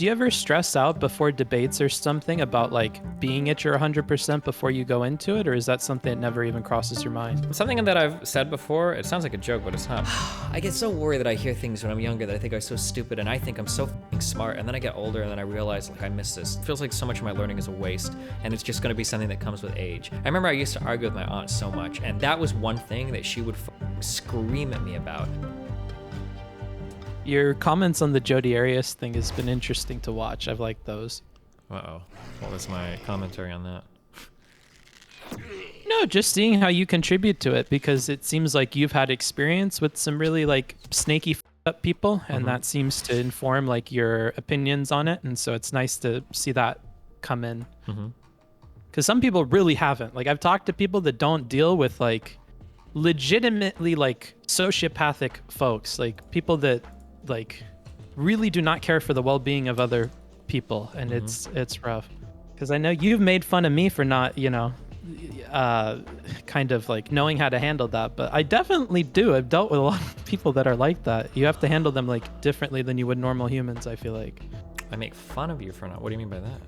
Do you ever stress out before debates or something about like being at your 100% before you go into it, or is that something that never even crosses your mind? Something that I've said before, it sounds like a joke, but it's not. I get so worried that I hear things when I'm younger that I think I'm so stupid, and I think I'm so f***ing smart, and then I get older and then I realize like I miss this. It feels like so much of my learning is a waste, and it's just gonna be something that comes with age. I remember I used to argue with my aunt so much, and that was one thing that she would scream at me about. Your comments on the Jodi Arias thing has been interesting to watch. I've liked those. Uh-oh. What was my commentary on that? No, just seeing how you contribute to it, because it seems like you've had experience with some really like snaky up people, and that seems to inform like your opinions on it. And so it's nice to see that come in. Because some people really haven't. Like I've talked to people that don't deal with like legitimately like sociopathic folks, like people that like really do not care for the well-being of other people, and it's rough. Because I know you've made fun of me for not, you know, kind of like knowing how to handle that, but I definitely do. I've dealt with a lot of people that are like that. You have to handle them like differently than you would normal humans, I feel like. I make fun of you for not. What do you mean by that?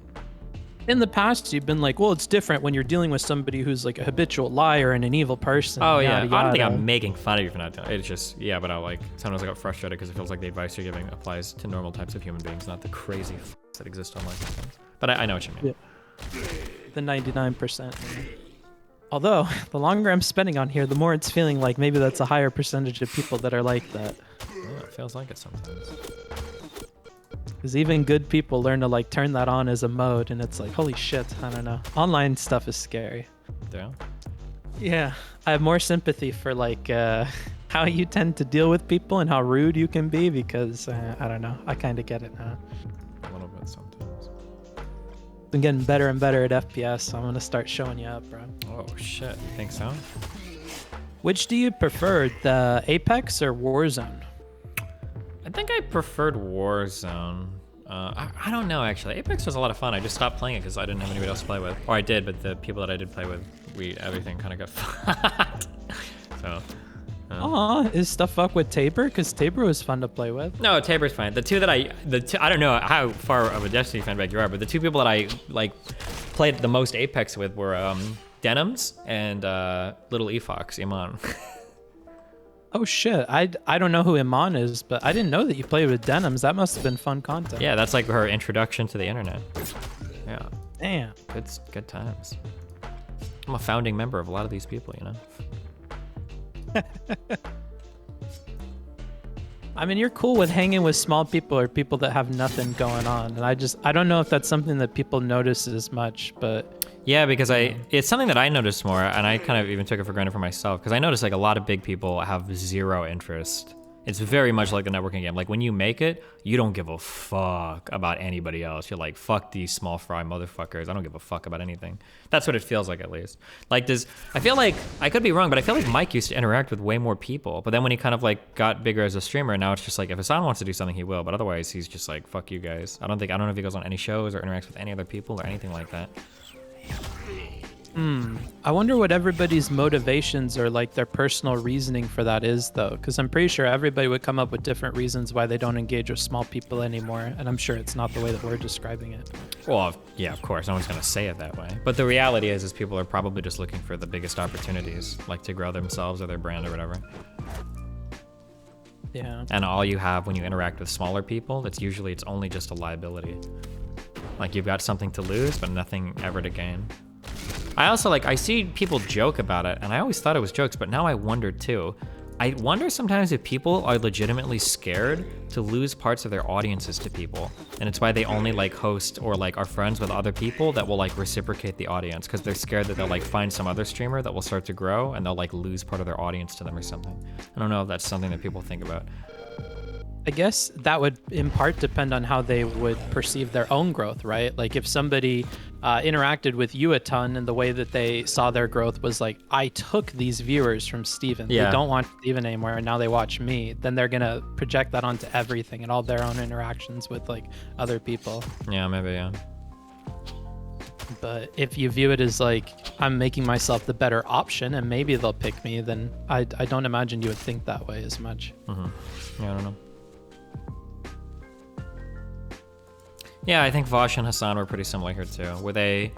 In the past, you've been like, well, it's different when you're dealing with somebody who's like a habitual liar and an evil person. Oh, yeah. Yada, I don't think yada. I'm making fun of you for not doing it. It's just, yeah, but I like, sometimes I get frustrated because it feels like the advice you're giving applies to normal types of human beings, not the crazy that exist online sometimes. But I know what you mean. Yeah. The 99%. Although, the longer I'm spending on here, the more it's feeling like maybe that's a higher percentage of people that are like that. Yeah, it feels like it sometimes. Because even good people learn to like turn that on as a mode, and it's like, holy shit, I don't know. Online stuff is scary. Yeah. Yeah, I have more sympathy for like how you tend to deal with people and how rude you can be, because I don't know, I kind of get it now. A little bit sometimes. I'm getting better and better at FPS, so I'm gonna start showing you up, bro. Oh shit, you think so? Which do you prefer, the Apex or Warzone? I think I preferred Warzone. I don't know, actually. Apex was a lot of fun. I just stopped playing it because I didn't have anybody else to play with. Or I did, but the people that I did play with, everything kind of got fucked. So. Aw, is stuff fuck with Tabor? Because Tabor was fun to play with. No, Tabor's fine. The two that I don't know how far of a Destiny fan back you are, but the two people that I like played the most Apex with were Denims and Little Efox, Iman. Oh shit, I don't know who Iman is, but I didn't know that you played with Denims. That must have been fun content. Yeah, that's like her introduction to the internet. Yeah. Damn. Good times. I'm a founding member of a lot of these people, you know? I mean, you're cool with hanging with small people or people that have nothing going on. And I don't know if that's something that people notice as much, but... Yeah, because it's something that I noticed more, and I kind of even took it for granted for myself, because I noticed like a lot of big people have zero interest. It's very much like the networking game. Like when you make it, you don't give a fuck about anybody else. You're like, fuck these small fry motherfuckers. I don't give a fuck about anything. That's what it feels like, at least. Like I feel like, I could be wrong, but I feel like Mike used to interact with way more people. But then when he kind of like got bigger as a streamer, now it's just like, if Hassan wants to do something, he will. But otherwise, he's just like, fuck you guys. I don't know if he goes on any shows or interacts with any other people or anything like that. I wonder what everybody's motivations or like their personal reasoning for that is, though, because I'm pretty sure everybody would come up with different reasons why they don't engage with small people anymore, and I'm sure it's not the way that we're describing it. Well, yeah, of course, no one's gonna say it that way. But the reality is people are probably just looking for the biggest opportunities, like to grow themselves or their brand or whatever. Yeah. And all you have when you interact with smaller people, it's only just a liability. Like you've got something to lose, but nothing ever to gain. I also I see people joke about it, and I always thought it was jokes, but now I wonder too. I wonder sometimes if people are legitimately scared to lose parts of their audiences to people, and it's why they only host or are friends with other people that will reciprocate the audience, because they're scared that they'll find some other streamer that will start to grow and they'll lose part of their audience to them or something. I don't know if that's something that people think about. I guess that would in part depend on how they would perceive their own growth, right? Like if somebody interacted with you a ton and the way that they saw their growth was like, I took these viewers from Steven. Yeah. They don't watch Steven anymore and now they watch me. Then they're going to project that onto everything and all their own interactions with other people. Yeah, maybe, yeah. But if you view it as I'm making myself the better option and maybe they'll pick me, then I don't imagine you would think that way as much. Mm-hmm. Yeah, I don't know. Yeah, I think Vosh and Hassan were pretty similar here too, where they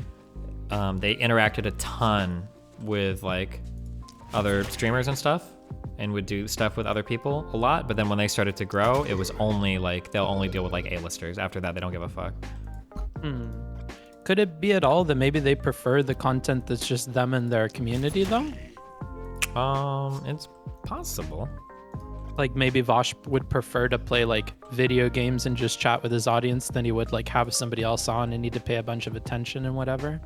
interacted a ton with like other streamers and stuff, and would do stuff with other people a lot. But then when they started to grow, it was only like they'll only deal with like A-listers. After that, they don't give a fuck. Could it be at all that maybe they prefer the content that's just them and their community though? It's possible. Like maybe Vosh would prefer to play like video games and just chat with his audience than he would like have somebody else on and need to pay a bunch of attention and whatever.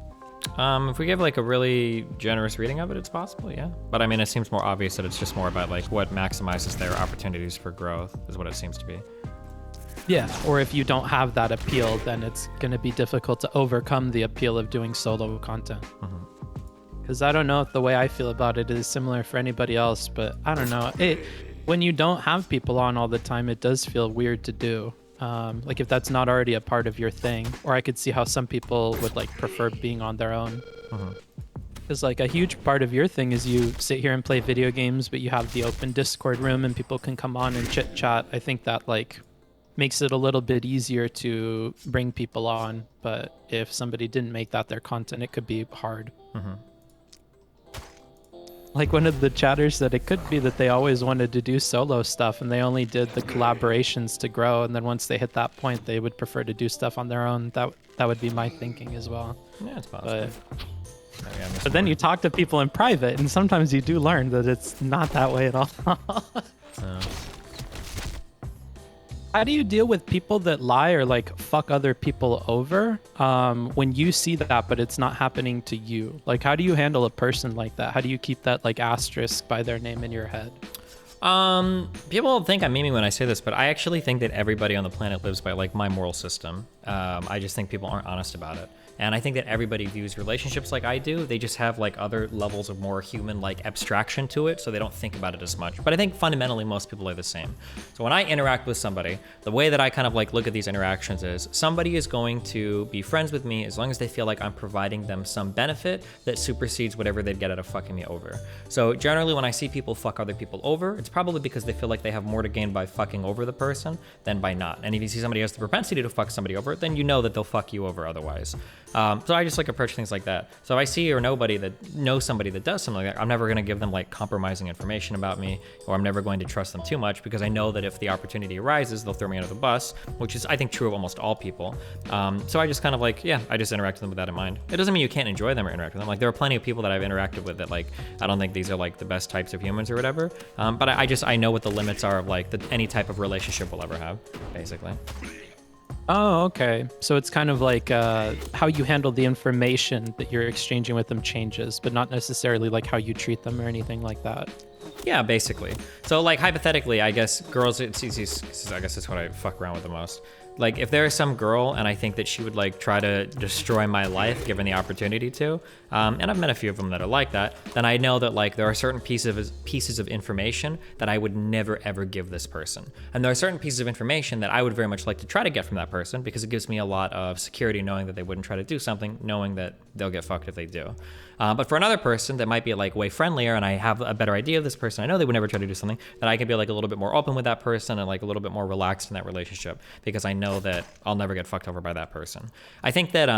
If we give like a really generous reading of it, it's possible, yeah. But I mean, it seems more obvious that it's just more about like what maximizes their opportunities for growth is what it seems to be. Yeah, or if you don't have that appeal, then it's going to be difficult to overcome the appeal of doing solo content. Because I don't know if the way I feel about it is similar for anybody else, but I don't know. When you don't have people on all the time, it does feel weird to do. Like if that's not already a part of your thing, or I could see how some people would like prefer being on their own. Because like a huge part of your thing is you sit here and play video games, but you have the open Discord room and people can come on and chit chat. I think that like makes it a little bit easier to bring people on. But if somebody didn't make that their content, it could be hard. Like one of the chatters said it could be that they always wanted to do solo stuff and they only did the collaborations to grow, and then once they hit that point they would prefer to do stuff on their own. That would be my thinking as well. Yeah, it's possible. But then you talk to people in private and sometimes you do learn that it's not that way at all. How do you deal with people that lie or like fuck other people over when you see that but it's not happening to you? Like how do you handle a person like that? How do you keep that like asterisk by their name in your head? People think I'm memeing when I say this, but I actually think that everybody on the planet lives by like my moral system. I just think people aren't honest about it. And I think that everybody views relationships like I do. They just have like other levels of more human like abstraction to it, so they don't think about it as much. But I think fundamentally most people are the same. So when I interact with somebody, the way that I kind of like look at these interactions is somebody is going to be friends with me as long as they feel like I'm providing them some benefit that supersedes whatever they'd get out of fucking me over. So generally when I see people fuck other people over, it's probably because they feel like they have more to gain by fucking over the person than by not. And if you see somebody has the propensity to fuck somebody over, then you know that they'll fuck you over otherwise. So I just like approach things like that. So if I see or somebody that does something like that, I'm never going to give them like compromising information about me, or I'm never going to trust them too much, because I know that if the opportunity arises, they'll throw me under the bus, which is I think true of almost all people. So I just kind of like, I just interact with them with that in mind. It doesn't mean you can't enjoy them or interact with them. Like there are plenty of people that I've interacted with that like, I don't think these are like the best types of humans or whatever. But I know what the limits are of like any type of relationship we'll ever have, basically. Oh, okay. So it's kind of like how you handle the information that you're exchanging with them changes, but not necessarily like how you treat them or anything like that. Yeah, basically. So like hypothetically, I guess girls, I guess that's what I fuck around with the most. Like if there is some girl and I think that she would like try to destroy my life given the opportunity to, and I've met a few of them that are like that, then I know that like there are certain pieces of information that I would never ever give this person. And there are certain pieces of information that I would very much like to try to get from that person, because it gives me a lot of security knowing that they wouldn't try to do something, knowing that they'll get fucked if they do. But for another person that might be like way friendlier and I have a better idea of this person, I know they would never try to do something, that I can be like a little bit more open with that person and like a little bit more relaxed in that relationship, because I know that I'll never get fucked over by that person. I think that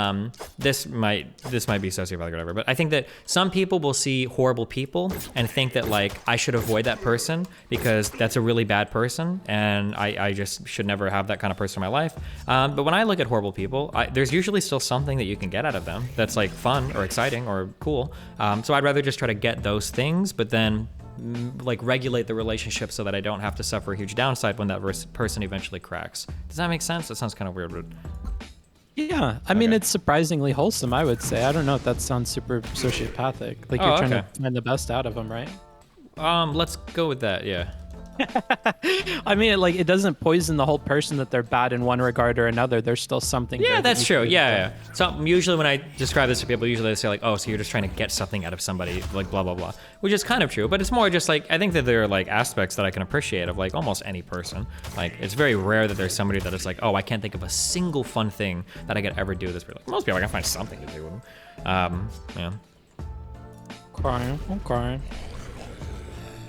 this might be sociopathic or whatever, but I think that some people will see horrible people and think that like I should avoid that person because that's a really bad person and I just should never have that kind of person in my life. But when I look at horrible people, there's usually still something that you can get out of them that's like fun or exciting or cool. So I'd rather just try to get those things, but then like regulate the relationship so that I don't have to suffer a huge downside when that person eventually cracks. Does that make sense? That sounds kind of weird, but yeah, I mean, it's surprisingly wholesome, I would say. I don't know if that sounds super sociopathic. Like you're trying to find the best out of them, right? Let's go with that, yeah. I mean, like it doesn't poison the whole person that they're bad in one regard or another. There's still something. Yeah, that's true. Yeah. So usually when I describe this to people, usually they say like, oh, so you're just trying to get something out of somebody, like blah, blah, blah, which is kind of true, but it's more just like, I think that there are like aspects that I can appreciate of like almost any person. Like it's very rare that there's somebody that is like, oh, I can't think of a single fun thing that I could ever do with this. Like, most people, I can find something to do with them. Yeah. Okay.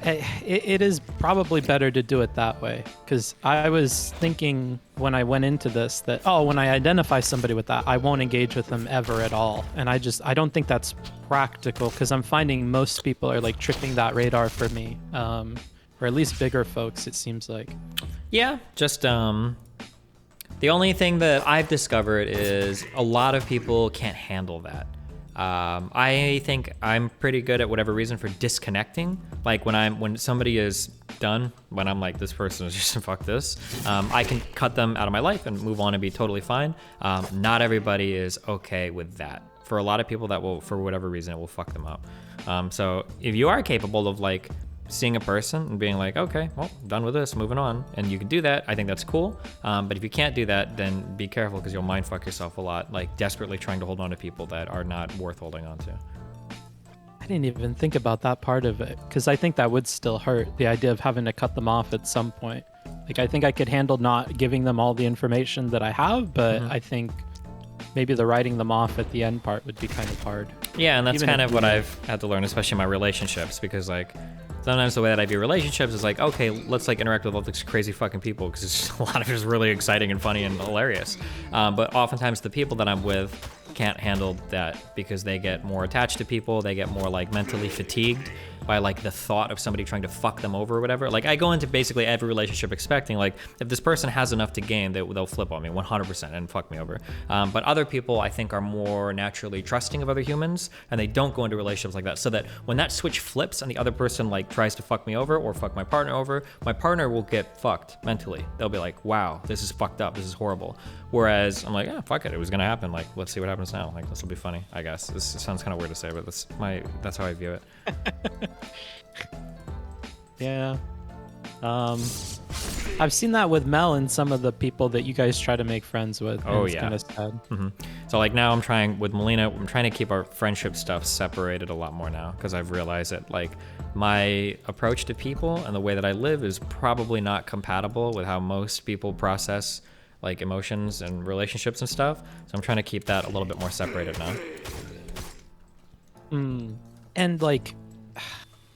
It is probably better to do it that way, because I was thinking when I went into this that, oh, when I identify somebody with that, I won't engage with them ever at all. And I don't think that's practical, because I'm finding most people are like tripping that radar for me, or at least bigger folks, it seems like. Yeah, just the only thing that I've discovered is a lot of people can't handle that. I think I'm pretty good at whatever reason for disconnecting. Like when somebody is done, when I'm like, this person is just fuck this, I can cut them out of my life and move on and be totally fine. Not everybody is okay with that. For a lot of people, that will, for whatever reason, it will fuck them up. So if you are capable of like seeing a person and being like, okay, well, done with this, moving on, and you can do that, I think that's cool. But if you can't do that, then be careful, because you'll mind fuck yourself a lot, like desperately trying to hold on to people that are not worth holding on to. I didn't even think about that part of it, because I think that would still hurt, the idea of having to cut them off at some point. Like, I think I could handle not giving them all the information that I have, but I think maybe the writing them off at the end part would be kind of hard. Yeah, and that's Even kind if of what I've had to learn, especially in my relationships, because like sometimes the way that I view relationships is like, okay, let's like interact with all these crazy fucking people, because it's just, a lot of it is really exciting and funny and hilarious. But oftentimes the people that I'm with can't handle that, because they get more attached to people, they get more like mentally fatigued by like the thought of somebody trying to fuck them over or whatever. Like I go into basically every relationship expecting like, if this person has enough to gain, they'll flip on me 100% and fuck me over. But other people I think are more naturally trusting of other humans, and they don't go into relationships like that, so that when that switch flips and the other person like tries to fuck me over or fuck my partner over, my partner will get fucked mentally. They'll be like, wow, this is fucked up, this is horrible. Whereas I'm like, yeah, fuck it, it was gonna happen. Like, let's see what happens now. Like, this will be funny, I guess. This sounds kind of weird to say, but that's how I view it. Yeah. I've seen that with Mel and some of the people that you guys try to make friends with. Oh, it's yeah. kind of sad. So like now I'm trying with Melina, I'm trying to keep our friendship stuff separated a lot more now, because I've realized that like my approach to people and the way that I live is probably not compatible with how most people process like emotions and relationships and stuff. So I'm trying to keep that a little bit more separated now. And like,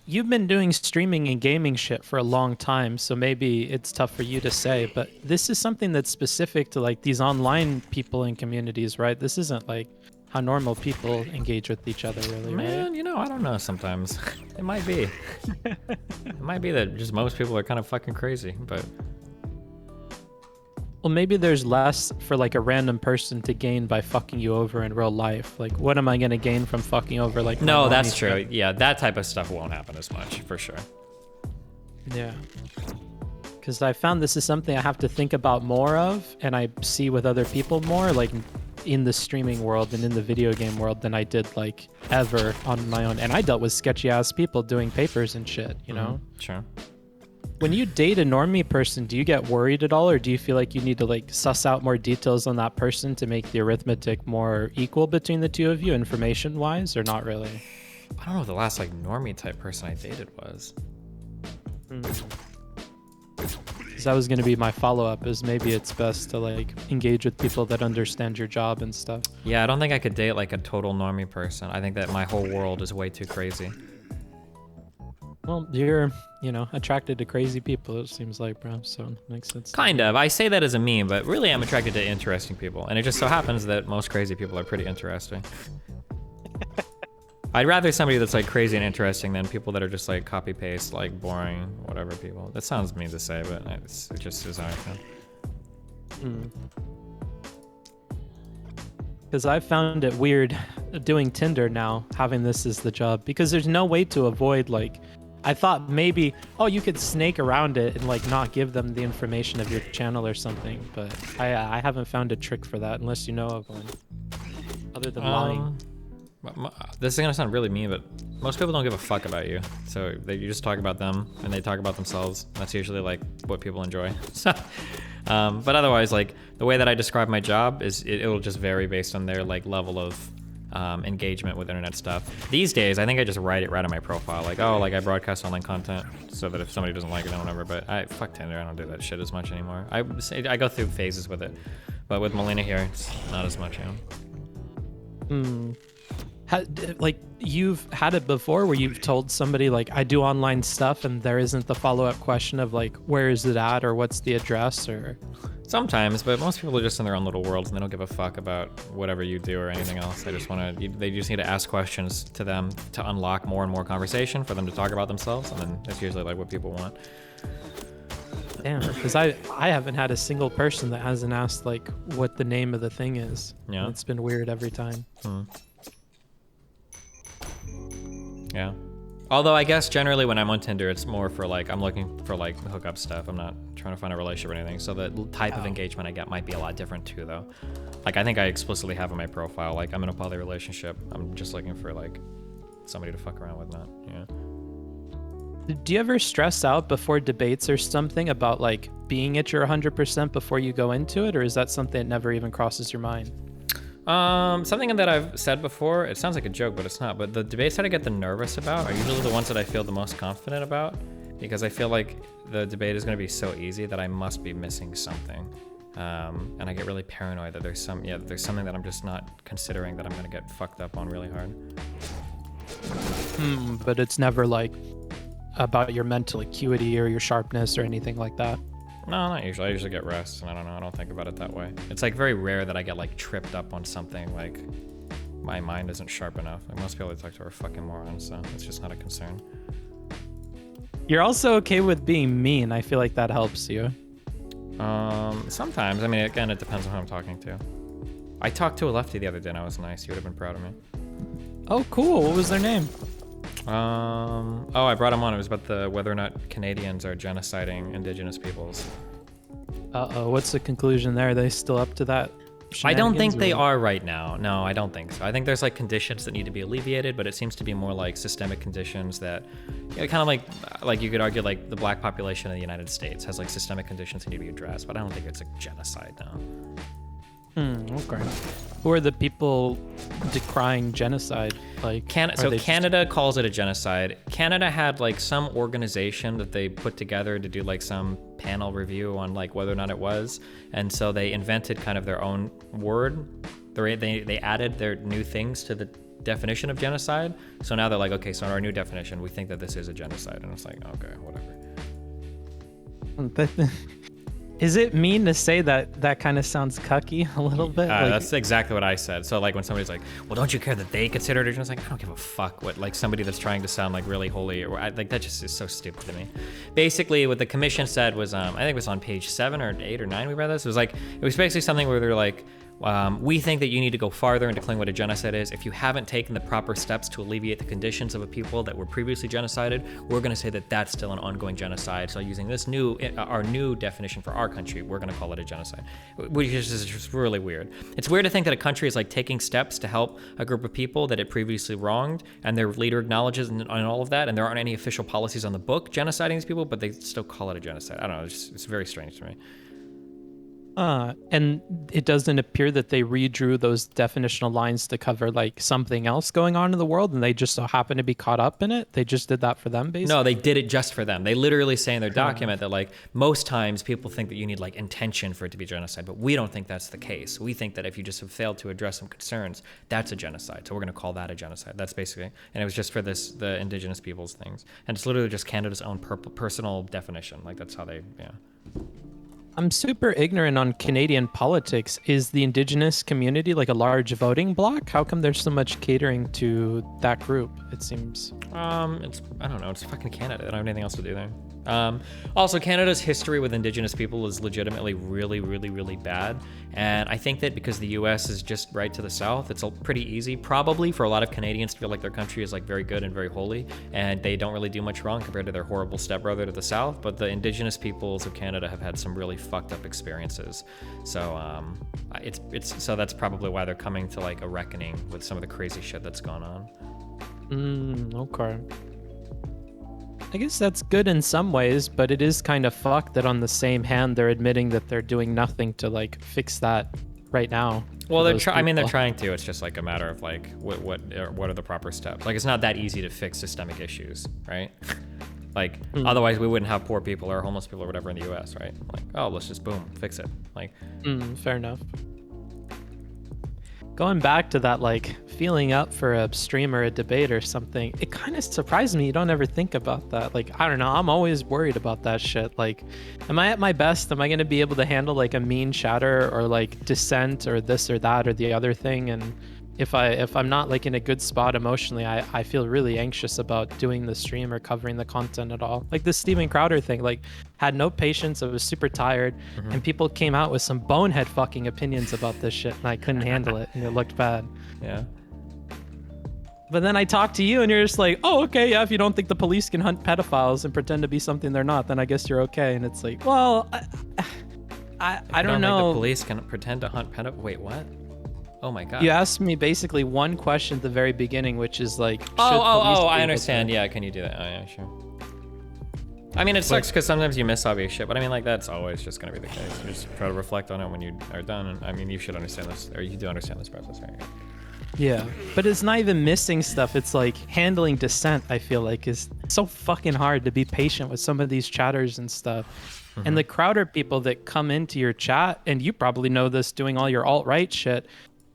you've been doing streaming and gaming shit for a long time, so maybe it's tough for you to say, but this is something that's specific to like these online people and communities, right? This isn't like how normal people engage with each other, really, Man, right? you know, I don't know sometimes. It might be. It might be that just most people are kind of fucking crazy, but... Well, maybe there's less for like a random person to gain by fucking you over in real life. Like, what am I going to gain from fucking over like... No, that's true. Yeah, that type of stuff won't happen as much, for sure. Yeah. Because I found this is something I have to think about more of, and I see with other people more, like in the streaming world and in the video game world, than I did like ever on my own. And I dealt with sketchy ass people doing papers and shit, you know? Sure. When you date a normie person, do you get worried at all, or do you feel like you need to like suss out more details on that person to make the arithmetic more equal between the two of you, information wise, or not really? I don't know what the last like normie type person I dated was. Because that was going to be my follow-up, is maybe it's best to like engage with people that understand your job and stuff. Yeah, I don't think I could date like a total normie person. I think that my whole world is way too crazy. Well, you're, you know, attracted to crazy people, it seems like, bro, so it makes sense. Kind of. I say that as a meme, but really I'm attracted to interesting people. And it just so happens that most crazy people are pretty interesting. I'd rather somebody that's like crazy and interesting than people that are just like copy-paste, like boring, whatever people. That sounds mean to say, but it just is how I feel. Because I've found it weird doing Tinder now, having this as the job, because there's no way to avoid like... I thought maybe, oh, you could snake around it and like not give them the information of your channel or something, but I haven't found a trick for that unless you know of one, other than lying. This is gonna sound really mean, but most people don't give a fuck about you. So you just talk about them and they talk about themselves. That's usually like what people enjoy. So, but otherwise, like the way that I describe my job is it'll just vary based on their like level of engagement with internet stuff. These days, I think I just write it right on my profile, like, oh, like I broadcast online content, so that if somebody doesn't like it, then whatever. But fuck Tinder, I don't do that shit as much anymore. I go through phases with it, but with Melina here, it's not as much, you know. Like you've had it before where you've told somebody like I do online stuff and there isn't the follow-up question of like where is it at or what's the address or Sometimes, but most people are just in their own little worlds and they don't give a fuck about whatever you do or anything else. They just they just need to ask questions to them to unlock more and more conversation for them to talk about themselves, and then that's usually like what people want. damn, because I haven't had a single person that hasn't asked like what the name of the thing is. Yeah. It's been weird every time. Yeah. Although I guess generally when I'm on Tinder, it's more for like, I'm looking for like hookup stuff. I'm not trying to find a relationship or anything. So the type of engagement I get might be a lot different too though. Like I think I explicitly have in my profile, like I'm in a poly relationship. I'm just looking for like somebody to fuck around with, not, yeah. Do you ever stress out before debates or something about like being at your 100% before you go into it? Or is that something that never even crosses your mind? Something that I've said before, it sounds like a joke, but it's not. But the debates that I get the nervous about are usually the ones that I feel the most confident about, because I feel like the debate is going to be so easy that I must be missing something. And I get really paranoid that there's something that I'm just not considering that I'm going to get fucked up on really hard. But it's never like about your mental acuity or your sharpness or anything like that. No, not usually. I usually get rest, and I don't know. I don't think about it that way. It's like very rare that I get like tripped up on something like my mind isn't sharp enough. Like most people I talk to are fucking morons, so it's just not a concern. You're also okay with being mean. I feel like that helps you. Sometimes. I mean, again, it depends on who I'm talking to. I talked to a lefty the other day, and I was nice. He would have been proud of me. Oh, cool. What was their name? I brought him on. It was about whether or not Canadians are genociding indigenous peoples. Uh-oh, what's the conclusion there? Are they still up to that? I don't think they are right now. No, I don't think so. I think there's like conditions that need to be alleviated, but it seems to be more like systemic conditions that, kind of like you could argue like the black population in the United States has like systemic conditions that need to be addressed, but I don't think it's a genocide now. Okay. Who are the people decrying genocide? Like Canada calls it a genocide. Canada had like some organization that they put together to do like some panel review on like whether or not it was, and so they invented kind of their own word. They added their new things to the definition of genocide. So now they're like, okay, so in our new definition, we think that this is a genocide, and it's like, okay, whatever. Is it mean to say that kind of sounds cucky a little bit? That's exactly what I said. So like when somebody's like, well, don't you care that they consider it a genocide? I don't give a fuck what, like somebody that's trying to sound like really holy, or like that just is so stupid to me. Basically what the commission said was, I think it was on page 7 or 8 or 9 we read this. It was basically something where they're like, we think that you need to go farther in declaring what a genocide is. If you haven't taken the proper steps to alleviate the conditions of a people that were previously genocided, we're going to say that that's still an ongoing genocide. So using this our new definition for our country, we're going to call it a genocide, which is just really weird. It's weird to think that a country is like taking steps to help a group of people that it previously wronged, and their leader acknowledges and all of that, and there aren't any official policies on the book genociding these people, but they still call it a genocide. I don't know. It's very strange to me. And it doesn't appear that they redrew those definitional lines to cover like something else going on in the world, and they just so happen to be caught up in it. They just did that for them, basically. No, they did it just for them. They literally say in their document that like most times people think that you need like intention for it to be genocide, but we don't think that's the case. We think that if you just have failed to address some concerns, that's a genocide. So we're going to call that a genocide. That's basically, and it was just for the indigenous peoples things, and it's literally just Canada's own personal definition. Like that's how they, yeah. I'm super ignorant on Canadian politics. Is the Indigenous community like a large voting bloc? How come there's so much catering to that group? It seems. I don't know. It's fucking Canada. They don't have anything else to do there. Also, Canada's history with Indigenous people is legitimately really, really, really bad. And I think that because the U.S. is just right to the south, it's pretty easy probably for a lot of Canadians to feel like their country is like very good and very holy, and they don't really do much wrong compared to their horrible stepbrother to the south. But the Indigenous peoples of Canada have had some really fucked up experiences. So so that's probably why they're coming to like a reckoning with some of the crazy shit that's gone on. Okay. I guess that's good in some ways, but it is kind of fucked that on the same hand they're admitting that they're doing nothing to like fix that right now. Well, they're trying to. It's just like a matter of like what are the proper steps. Like it's not that easy to fix systemic issues, right? Like otherwise we wouldn't have poor people or homeless people or whatever in the U.S., right? Like, oh, let's just boom, fix it. Like, fair enough. Going back to that, like, feeling up for a stream or a debate or something, it kind of surprised me you don't ever think about that. Like, I don't know, I'm always worried about that shit. Like, am I at my best? Am I going to be able to handle like a mean chatter or like dissent or this or that or the other thing? And if I'm not like in a good spot emotionally, I feel really anxious about doing the stream or covering the content at all. Like this Steven Crowder thing, like, had no patience. I was super tired, and people came out with some bonehead fucking opinions about this shit, and I couldn't handle it, and it looked bad. Yeah. But then I talked to you, and you're just like, oh, okay, yeah, if you don't think the police can hunt pedophiles and pretend to be something they're not, then I guess you're okay. And it's like, well, I don't know. Think the police can pretend to hunt pedophiles. Wait, what? Oh my god. You asked me basically one question at the very beginning, which is like, I understand. Yeah, can you do that? Oh yeah, sure. I mean, it sucks because sometimes you miss obvious shit, but I mean, like, that's always just gonna be the case. You just try to reflect on it when you are done, and I mean, you should understand this, or you do understand this process, right? Yeah, but it's not even missing stuff. It's like handling dissent, I feel like, is so fucking hard to be patient with some of these chatters and stuff. And the Crowder people that come into your chat, and you probably know this doing all your alt-right shit,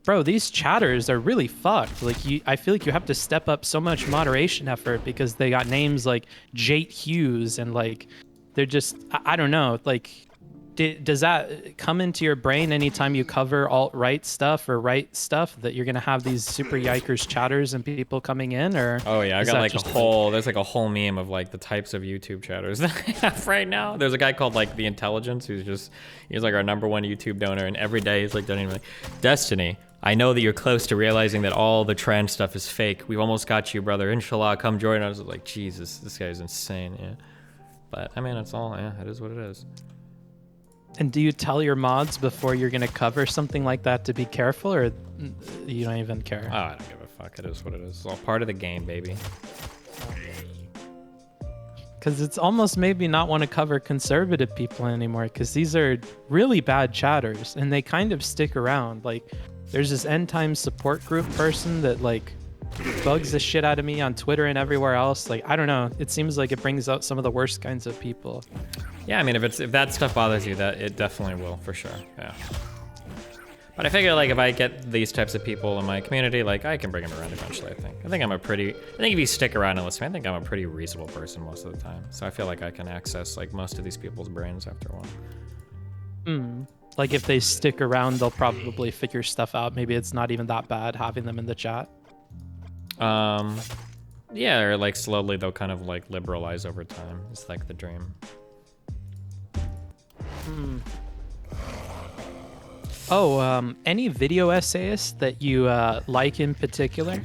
bro, these chatters are really fucked. Like, I feel like you have to step up so much moderation effort because they got names like Jate Hughes, and like, they're just, I don't know, like, does that come into your brain anytime you cover alt-right stuff or right stuff, that you're gonna have these super yikers chatters and people coming in? Or oh yeah, I got like there's like a whole meme of like the types of YouTube chatters that I have right now. There's a guy called like The Intelligence he's like our #1 YouTube donor, and every day he's like donating like, Destiny, I know that you're close to realizing that all the trans stuff is fake. We've almost got you, brother. Inshallah, come join us. Like, Jesus, this guy's insane, yeah. But I mean, it's all, yeah, it is what it is. And do you tell your mods before you're going to cover something like that to be careful, or you don't even care? Oh, I don't give a fuck. It is what it is. It's all part of the game, baby. Because it's almost made me not want to cover conservative people anymore, because these are really bad chatters, and they kind of stick around. Like, there's this end time support group person that like bugs the shit out of me on Twitter and everywhere else. Like, I don't know. It seems like it brings out some of the worst kinds of people. Yeah, I mean, if that stuff bothers you, that it definitely will, for sure. Yeah. But I figure like if I get these types of people in my community, like I can bring them around eventually. I think if you stick around and listen, I think I'm a pretty reasonable person most of the time. So I feel like I can access like most of these people's brains after a while. Like if they stick around, they'll probably figure stuff out. Maybe it's not even that bad having them in the chat. Yeah, or like slowly they'll kind of like liberalize over time. It's like the dream. Oh, any video essayists that you like in particular?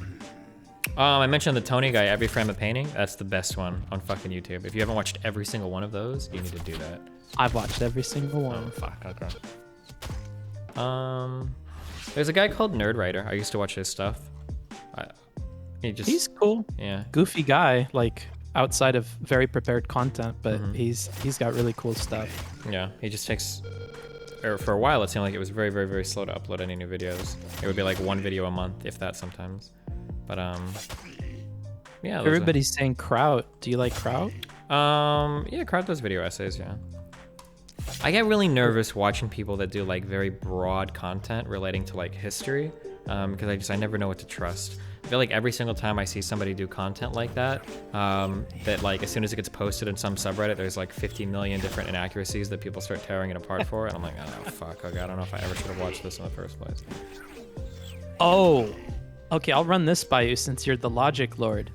I mentioned the Tony guy, Every Frame of Painting. That's the best one on fucking YouTube. If you haven't watched every single one of those, you need to do that. I've watched every single one. Oh, fuck, okay. There's a guy called Nerdwriter. I used to watch his stuff. He's cool. Yeah. Goofy guy, like outside of very prepared content, but he's got really cool stuff. Yeah, he just takes, or for a while it seemed like it was very, very, very slow to upload any new videos. It would be like one video a month, if that sometimes. But yeah. Everybody's saying Kraut. Do you like Kraut? Yeah, Kraut does video essays, yeah. I get really nervous watching people that do like very broad content relating to like history, because I never know what to trust. I feel like every single time I see somebody do content like that, that like as soon as it gets posted in some subreddit, there's like 50 million different inaccuracies that people start tearing it apart for, and I'm like, oh fuck, okay, I don't know if I ever should have watched this in the first place. Oh, okay, I'll run this by you since you're the logic lord.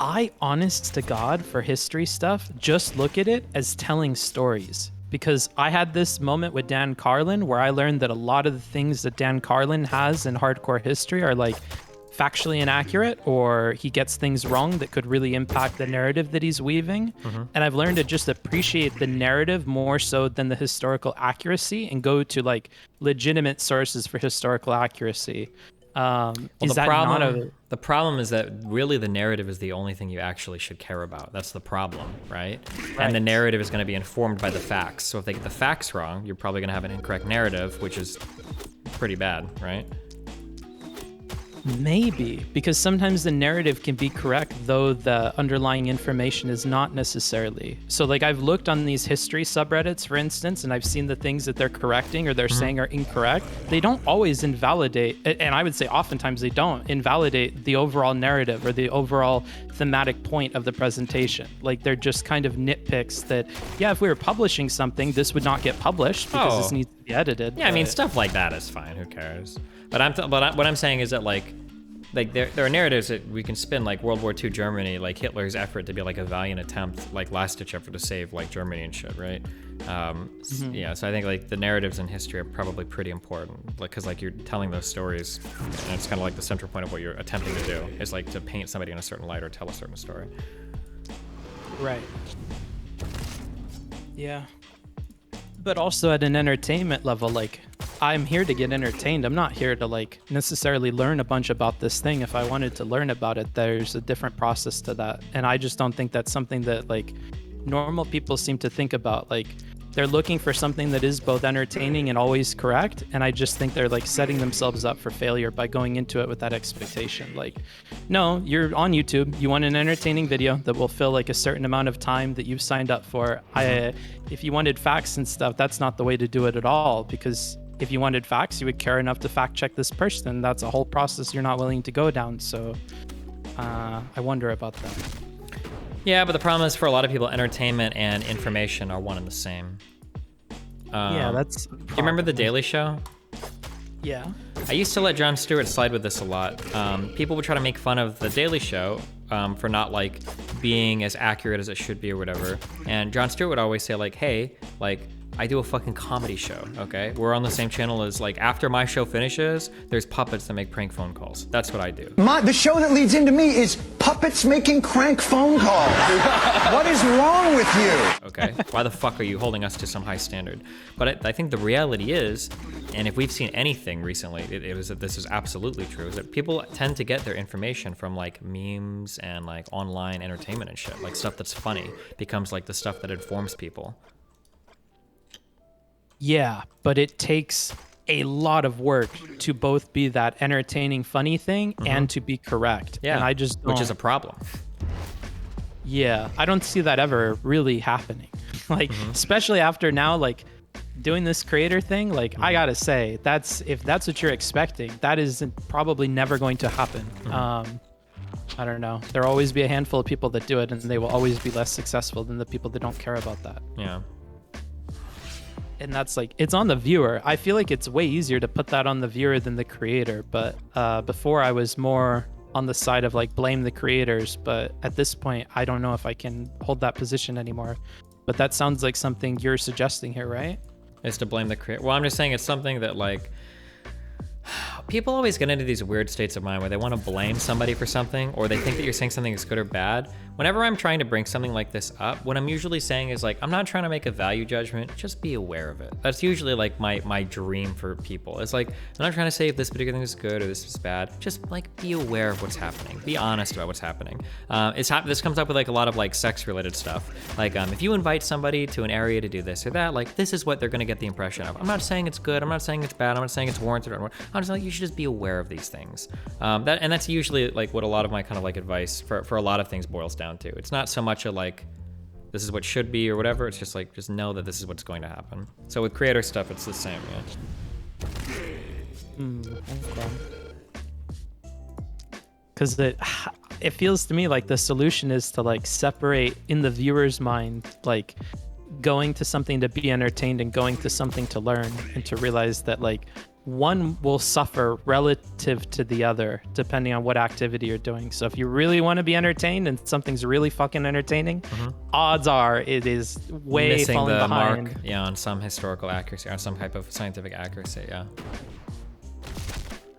I, honest to God, for history stuff, just look at it as telling stories. Because I had this moment with Dan Carlin where I learned that a lot of the things that Dan Carlin has in hardcore history are like factually inaccurate, or he gets things wrong that could really impact the narrative that he's weaving. And I've learned to just appreciate the narrative more so than the historical accuracy, and go to like legitimate sources for historical accuracy. The problem is that really the narrative is the only thing you actually should care about. That's the problem, right? And the narrative is going to be informed by the facts. So if they get the facts wrong, you're probably going to have an incorrect narrative, which is pretty bad, right? Maybe, because sometimes the narrative can be correct, though the underlying information is not necessarily. So, like, I've looked on these history subreddits, for instance, and I've seen the things that they're correcting or they're saying are incorrect. They don't always invalidate, and I would say oftentimes they don't invalidate the overall narrative or the overall thematic point of the presentation. Like, they're just kind of nitpicks that, yeah, if we were publishing something, this would not get published because this needs to be edited. Yeah, I mean, stuff like that is fine. Who cares? But what I'm saying is that like there are narratives that we can spin, like World War II Germany, like Hitler's effort to be like a valiant attempt, like last-ditch effort to save like Germany and shit, right? Yeah, so I think like the narratives in history are probably pretty important, like because like you're telling those stories, and it's kind of like the central point of what you're attempting to do is like to paint somebody in a certain light or tell a certain story. Right. Yeah. But also at an entertainment level, like, I'm here to get entertained. I'm not here to like necessarily learn a bunch about this thing. If I wanted to learn about it, there's a different process to that. And I just don't think that's something that like normal people seem to think about. Like, they're looking for something that is both entertaining and always correct. And I just think they're like setting themselves up for failure by going into it with that expectation. Like, no, you're on YouTube. You want an entertaining video that will fill like a certain amount of time that you've signed up for. If you wanted facts and stuff, that's not the way to do it at all. Because if you wanted facts, you would care enough to fact check this person. That's a whole process you're not willing to go down. So I wonder about that. Yeah, but the problem is for a lot of people, entertainment and information are one and the same. Yeah, that's. Do you remember The Daily Show? Yeah. I used to let Jon Stewart slide with this a lot. People would try to make fun of The Daily Show for not like being as accurate as it should be or whatever. And Jon Stewart would always say like, hey, like, I do a fucking comedy show, okay? We're on the same channel as, like, after my show finishes, there's puppets that make prank phone calls. That's what I do. The show that leads into me is puppets making crank phone calls. What is wrong with you? Okay, why the fuck are you holding us to some high standard? But I think the reality is, and if we've seen anything recently, it was that this is absolutely true, is that people tend to get their information from, like, memes and, like, online entertainment and shit. Like, stuff that's funny becomes, like, the stuff that informs people. Yeah, but it takes a lot of work to both be that entertaining, funny thing and to be correct. Yeah, and I just don't, which is a problem. Yeah, I don't see that ever really happening. Like, especially after now, like, doing this creator thing, like, I gotta say, if that's what you're expecting, that is probably never going to happen. I don't know. There'll always be a handful of people that do it, and they will always be less successful than the people that don't care about that. Yeah. And that's like, it's on the viewer. I feel like it's way easier to put that on the viewer than the creator. But before I was more on the side of like blame the creators. But at this point, I don't know if I can hold that position anymore. But that sounds like something you're suggesting here, right? Is to blame the creator. Well, I'm just saying it's something that like, people always get into these weird states of mind where they want to blame somebody for something, or they think that you're saying something is good or bad. Whenever I'm trying to bring something like this up, what I'm usually saying is like, I'm not trying to make a value judgment, just be aware of it. That's usually like my dream for people. It's like, I'm not trying to say if this particular thing is good or this is bad, just like be aware of what's happening. Be honest about what's happening. This comes up with like a lot of like sex related stuff. Like if you invite somebody to an area to do this or that, like this is what they're gonna get the impression of. I'm not saying it's good, I'm not saying it's bad, I'm not saying it's warranted or unwarranted. I'm just like, you should just be aware of these things. That's usually like what a lot of my kind of like advice for a lot of things boils down to. It's not so much a like, this is what should be or whatever. It's just like, just know that this is what's going to happen. So with creator stuff, it's the same, yeah. Okay. Because it feels to me like the solution is to like separate in the viewer's mind, like going to something to be entertained and going to something to learn, and to realize that like one will suffer relative to the other depending on what activity you're doing. So if you really want to be entertained and something's really fucking entertaining, odds are it is way missing falling the behind. mark, yeah, on some historical accuracy, on some type of scientific accuracy, yeah.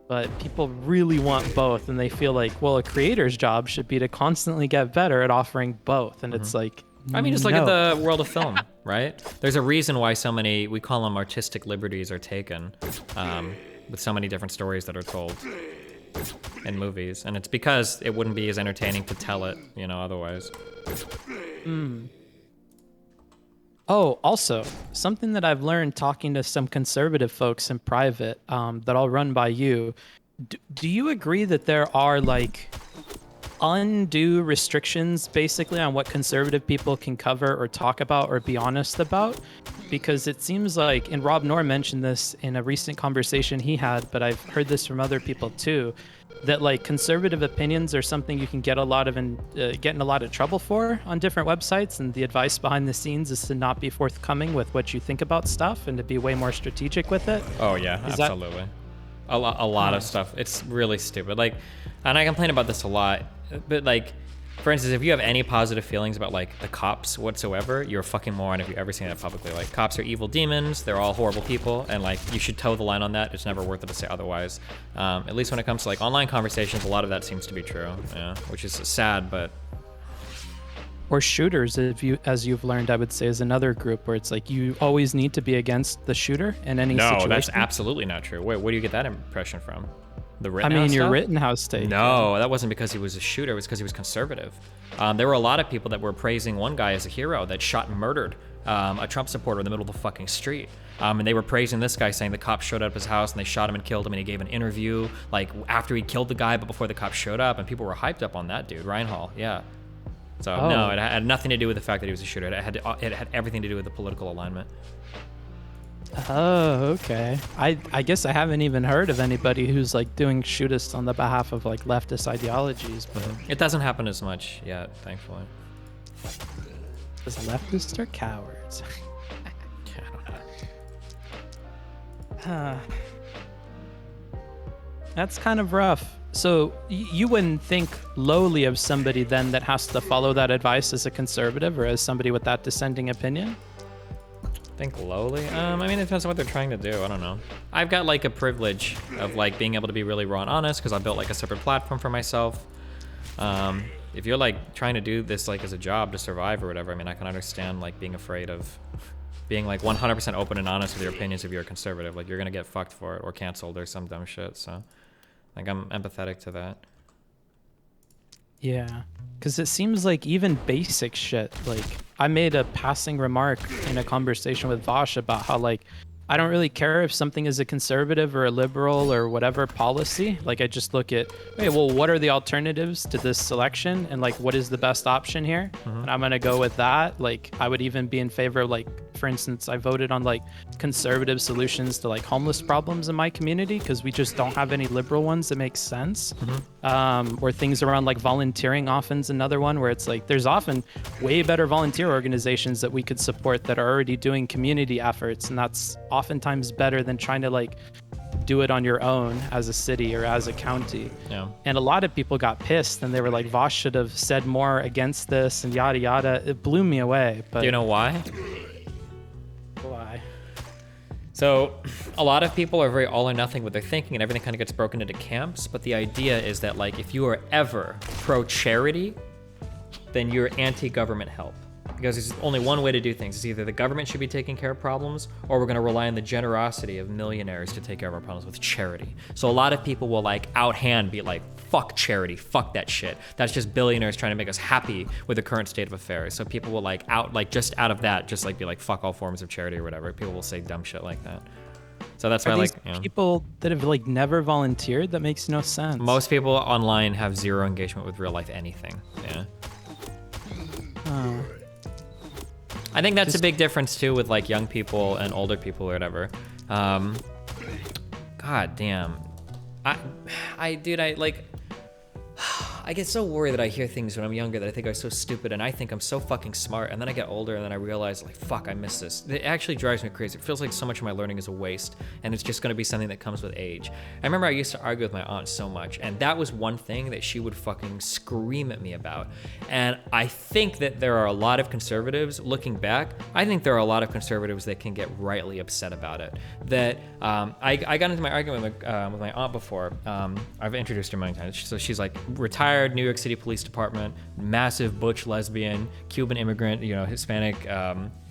But people really want both, and they feel like, well, a creator's job should be to constantly get better at offering both. And it's like, I mean, just look at the world of film, right? There's a reason why so many, we call them artistic liberties, are taken with so many different stories that are told in movies. And it's because it wouldn't be as entertaining to tell it, you know, otherwise. Oh, also, something that I've learned talking to some conservative folks in private that I'll run by you Do you agree that there are like undue restrictions basically on what conservative people can cover or talk about or be honest about? Because it seems like, and Rob Noor mentioned this in a recent conversation he had, but I've heard this from other people too, that like conservative opinions are something you can get get in a lot of trouble for on different websites, and the advice behind the scenes is to not be forthcoming with what you think about stuff and to be way more strategic with it. Oh yeah, absolutely. A lot of stuff. It's really stupid. Like, and I complain about this a lot, but like, for instance, if you have any positive feelings about like the cops whatsoever, you're a fucking moron if you've ever seen that publicly. Like, cops are evil demons. They're all horrible people, and like you should toe the line on that. It's never worth it to say otherwise. At least when it comes to like online conversations, a lot of that seems to be true. Yeah, which is sad, but. Or shooters, as you've learned, I would say, is another group where it's like you always need to be against the shooter in any situation. No, that's absolutely not true. Wait, where do you get that impression from? The Rittenhouse your stuff? Rittenhouse take. No, that wasn't because he was a shooter. It was because he was conservative. There were a lot of people that were praising one guy as a hero that shot and murdered a Trump supporter in the middle of the fucking street. And they were praising this guy, saying the cops showed up at his house and they shot him and killed him, and he gave an interview like after he killed the guy but before the cops showed up, and people were hyped up on that dude, Ryan Hall. Yeah. So no, it had nothing to do with the fact that he was a shooter. It had everything to do with the political alignment. Oh, okay. I guess I haven't even heard of anybody who's like doing shootist on the behalf of like leftist ideologies, but It doesn't happen as much yet, thankfully. because leftists are cowards. That's kind of rough. So you wouldn't think lowly of somebody then that has to follow that advice as a conservative or as somebody with that dissenting opinion? Think lowly? I mean, it depends on what they're trying to do. I don't know. I've got like a privilege of like being able to be really raw and honest because I built like a separate platform for myself. If you're like trying to do this like as a job to survive or whatever, I mean, I can understand like being afraid of being like 100% open and honest with your opinions if you're a conservative. Like, you're gonna get fucked for it or canceled or some dumb shit. So like, I'm empathetic to that. Yeah, because it seems like even basic shit, like I made a passing remark in a conversation with Vosh about how like I don't really care if something is a conservative or a liberal or whatever policy. Like, I just look at, hey, well, what are the alternatives to this selection, and like what is the best option here? And I'm gonna go with that. Like, I would even be in favor of, like, for instance, I voted on like conservative solutions to like homeless problems in my community because we just don't have any liberal ones that make sense. Or things around like volunteering often's another one where it's like there's often way better volunteer organizations that we could support that are already doing community efforts, and that's oftentimes better than trying to like do it on your own as a city or as a county. Yeah. And a lot of people got pissed and they were like, Vosh should have said more against this and yada yada. It blew me away. But Do you know why? why? So a lot of people are very all or nothing with their thinking, and everything kind of gets broken into camps. But the idea is that like if you are ever pro-charity, then you're anti-government help. Because there's only one way to do things. It's either the government should be taking care of problems, or we're going to rely on the generosity of millionaires to take care of our problems with charity. So a lot of people will like outhand be like, fuck charity, fuck that shit. That's just billionaires trying to make us happy with the current state of affairs. So people will like just out of that, just like be like, fuck all forms of charity or whatever. People will say dumb shit like that. So that's why Are like, these you know, people that have like never volunteered? That makes no sense. most people online have zero engagement with real life anything. Yeah. Oh. I think that's a big difference too with like young people and older people or whatever. God damn. I get so worried that I hear things when I'm younger that I think are so stupid, and I think I'm so fucking smart, and then I get older and then I realize like, fuck, I missed this. It actually drives me crazy. It feels like so much of my learning is a waste, and it's just gonna be something that comes with age. I remember I used to argue with my aunt so much, and that was one thing that she would fucking scream at me about. And I think that there are a lot of conservatives, looking back, I think there are a lot of conservatives that can get rightly upset about it. That I got into my argument with my aunt before. I've introduced her many times. So she's like retired New York City Police Department, massive butch lesbian, Cuban immigrant, you know, Hispanic,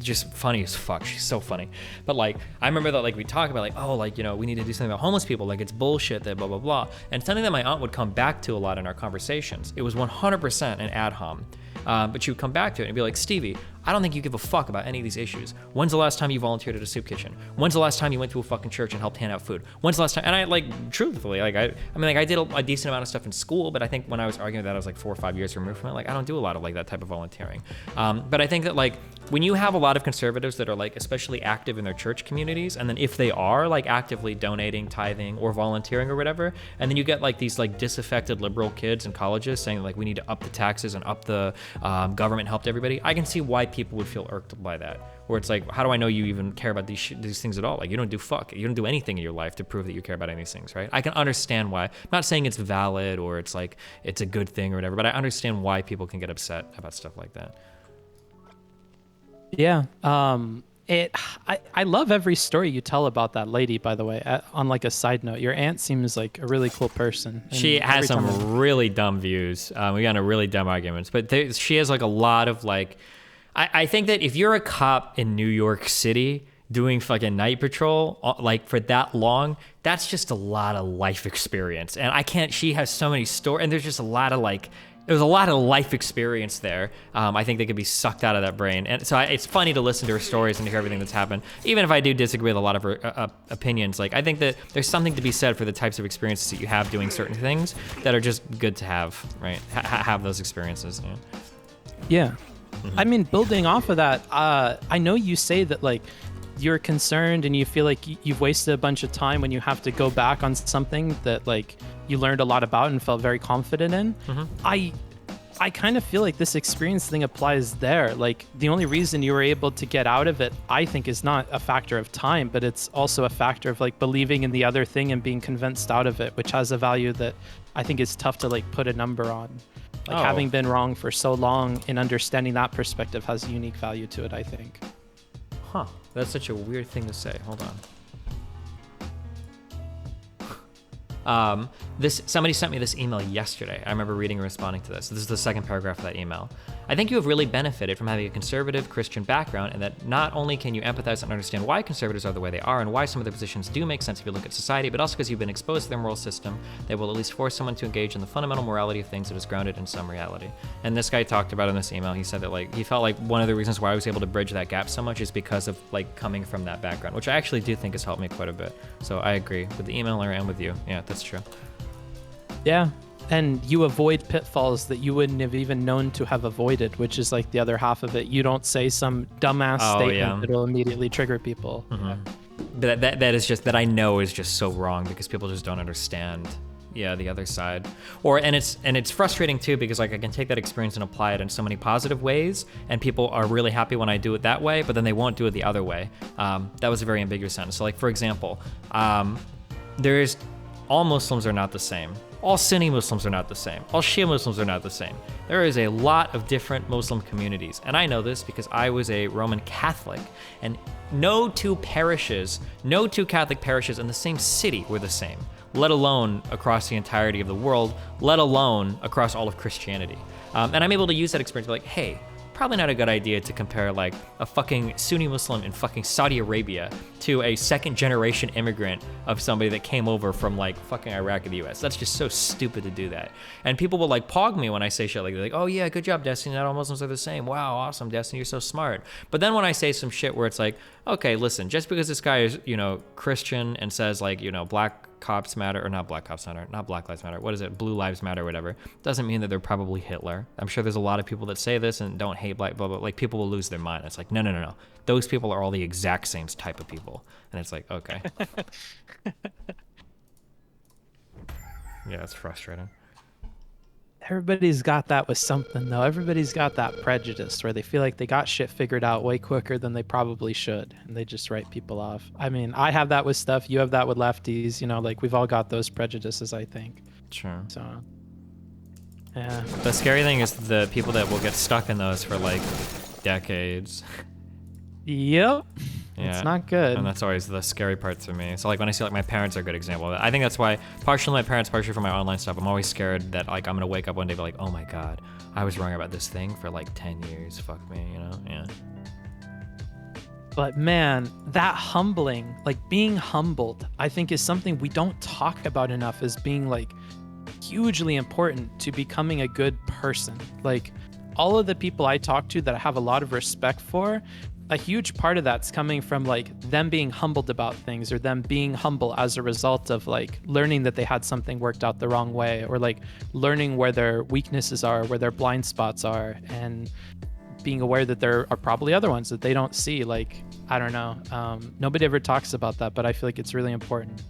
just funny as fuck. She's so funny. But like, I remember that like we talk about like, oh, like, you know, we need to do something about homeless people. Like, it's bullshit that blah, blah, blah. And something that my aunt would come back to a lot in our conversations. It was 100% an ad hom. But she would come back to it and be like, Stevie, I don't think you give a fuck about any of these issues. When's the last time you volunteered at a soup kitchen? When's the last time you went to a fucking church and helped hand out food? When's the last time? And I like, truthfully, like I mean, like I did a decent amount of stuff in school, but I think when I was arguing that I was like 4 or 5 years removed from it, like I don't do a lot of like that type of volunteering. But I think that like when you have a lot of conservatives that are like especially active in their church communities, and then if they are like actively donating, tithing, or volunteering or whatever, and then you get like these like disaffected liberal kids in colleges saying like we need to up the taxes and up the government help to everybody, I can see why people would feel irked by that. Where it's like, how do I know you even care about these things at all? Like you don't do anything in your life to prove that you care about any of these things, right? I can understand why. I'm not saying it's valid or it's like it's a good thing or whatever, but I understand why people can get upset about stuff like that. Yeah. I love every story you tell about that lady, by the way. On like a side note, your aunt seems like a really cool person. She has some really dumb views. We got into really dumb arguments, but she has like a lot of like, I think that if you're a cop in New York City doing fucking night patrol like for that long, that's just a lot of life experience. And she has so many stories, and there's just a lot of like, there's a lot of life experience there. I think they could be sucked out of that brain. And so it's funny to listen to her stories and to hear everything that's happened. Even if I do disagree with a lot of her opinions, like I think that there's something to be said for the types of experiences that you have doing certain things that are just good to have, right? Have those experiences. Yeah. Mm-hmm. I mean, building off of that, I know you say that like you're concerned and you feel like you've wasted a bunch of time when you have to go back on something that like you learned a lot about and felt very confident in. Mm-hmm. I kind of feel like this experience thing applies there. Like the only reason you were able to get out of it, I think, is not a factor of time, but it's also a factor of like believing in the other thing and being convinced out of it, which has a value that I think is tough to like put a number on. Like having been wrong for so long and understanding that perspective has a unique value to it, I think. Huh. That's such a weird thing to say. Hold on. Somebody sent me this email yesterday. I remember reading and responding to this. This is the second paragraph of that email. I think you have really benefited from having a conservative Christian background, and that not only can you empathize and understand why conservatives are the way they are and why some of their positions do make sense if you look at society, but also because you've been exposed to their moral system, they will at least force someone to engage in the fundamental morality of things that is grounded in some reality. And this guy talked about in this email, he said that like he felt like one of the reasons why I was able to bridge that gap so much is because of like coming from that background, which I actually do think has helped me quite a bit. So I agree with the emailer and with you. Yeah, that's true. Yeah. And you avoid pitfalls that you wouldn't have even known to have avoided, which is like the other half of it. You don't say some dumbass statement that'll immediately trigger people. Mm-hmm. But that is just, that I know is just so wrong because people just don't understand the other side. And it's frustrating too, because like I can take that experience and apply it in so many positive ways, and people are really happy when I do it that way, but then they won't do it the other way. That was a very ambiguous sentence. So like, for example, all Muslims are not the same. All Sunni Muslims are not the same. All Shia Muslims are not the same. There is a lot of different Muslim communities. And I know this because I was a Roman Catholic, and no two Catholic parishes in the same city were the same, let alone across the entirety of the world, let alone across all of Christianity. And I'm able to use that experience to be like, hey, probably not a good idea to compare like a fucking Sunni Muslim in fucking Saudi Arabia to a second generation immigrant of somebody that came over from like fucking Iraq or the US. That's just so stupid to do that. And people will like pog me when I say shit like, they're like, oh yeah, good job, Destiny, not all Muslims are the same. Wow, awesome, Destiny, you're so smart. But then when I say some shit where it's like, okay, listen, just because this guy is, Christian and says like, black cops matter, or not black cops matter, not black lives matter, what is it, blue lives matter, or whatever, doesn't mean that they're probably Hitler. I'm sure there's a lot of people that say this and don't hate black, blah, blah, like people will lose their mind. It's like, no. Those people are all the exact same type of people. And it's like, okay. Yeah, it's frustrating. Everybody's got that with something, though. Everybody's got that prejudice where they feel like they got shit figured out way quicker than they probably should, and they just write people off. I mean, I have that with stuff. You have that with lefties. Like we've all got those prejudices, I think. Sure. So, yeah. The scary thing is the people that will get stuck in those for like decades. Yep. Yeah, it's not good. And that's always the scary part to me. So like when I see like my parents are a good example of it. I think that's why partially my parents, partially for my online stuff, I'm always scared that like I'm gonna wake up one day and be like, oh my God, I was wrong about this thing for like 10 years. Fuck me, Yeah. But man, that humbling, like being humbled, I think is something we don't talk about enough as being like hugely important to becoming a good person. Like all of the people I talk to that I have a lot of respect for, a huge part of that's coming from like them being humbled about things, or them being humble as a result of like learning that they had something worked out the wrong way, or like learning where their weaknesses are, where their blind spots are, and being aware that there are probably other ones that they don't see. Like, I don't know. Nobody ever talks about that, but I feel like it's really important.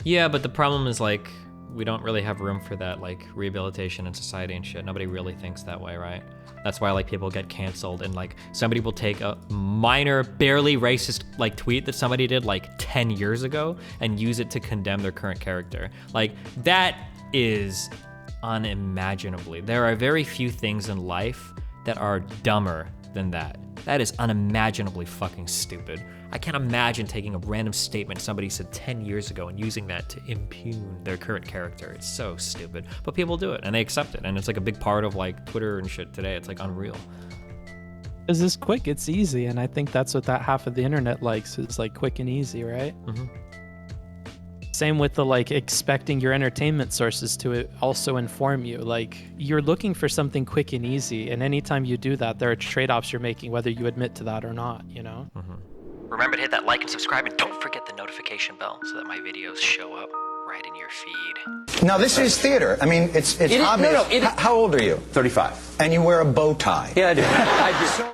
Yeah, but the problem is like we don't really have room for that, like rehabilitation in society and shit. Nobody really thinks that way, right? That's why like people get canceled, and like somebody will take a minor, barely racist like tweet that somebody did like 10 years ago and use it to condemn their current character. Like that is unimaginably. There are very few things in life that are dumber than that. That is unimaginably fucking stupid. I can't imagine taking a random statement somebody said 10 years ago and using that to impugn their current character. It's so stupid. But people do it, and they accept it, and it's like a big part of like Twitter and shit today. It's like unreal. Because it's quick, it's easy, and I think that's what that half of the internet likes, is like quick and easy, right? Mm-hmm. Same with the like expecting your entertainment sources to also inform you. Like, you're looking for something quick and easy, and anytime you do that, there are trade-offs you're making, whether you admit to that or not, you know? Mm-hmm. Remember to hit that like and subscribe, and don't forget the notification bell so that my videos show up right in your feed. Now, this is theater. I mean, it's obvious. No, How old are you? 35. And you wear a bow tie. Yeah, I do. I do.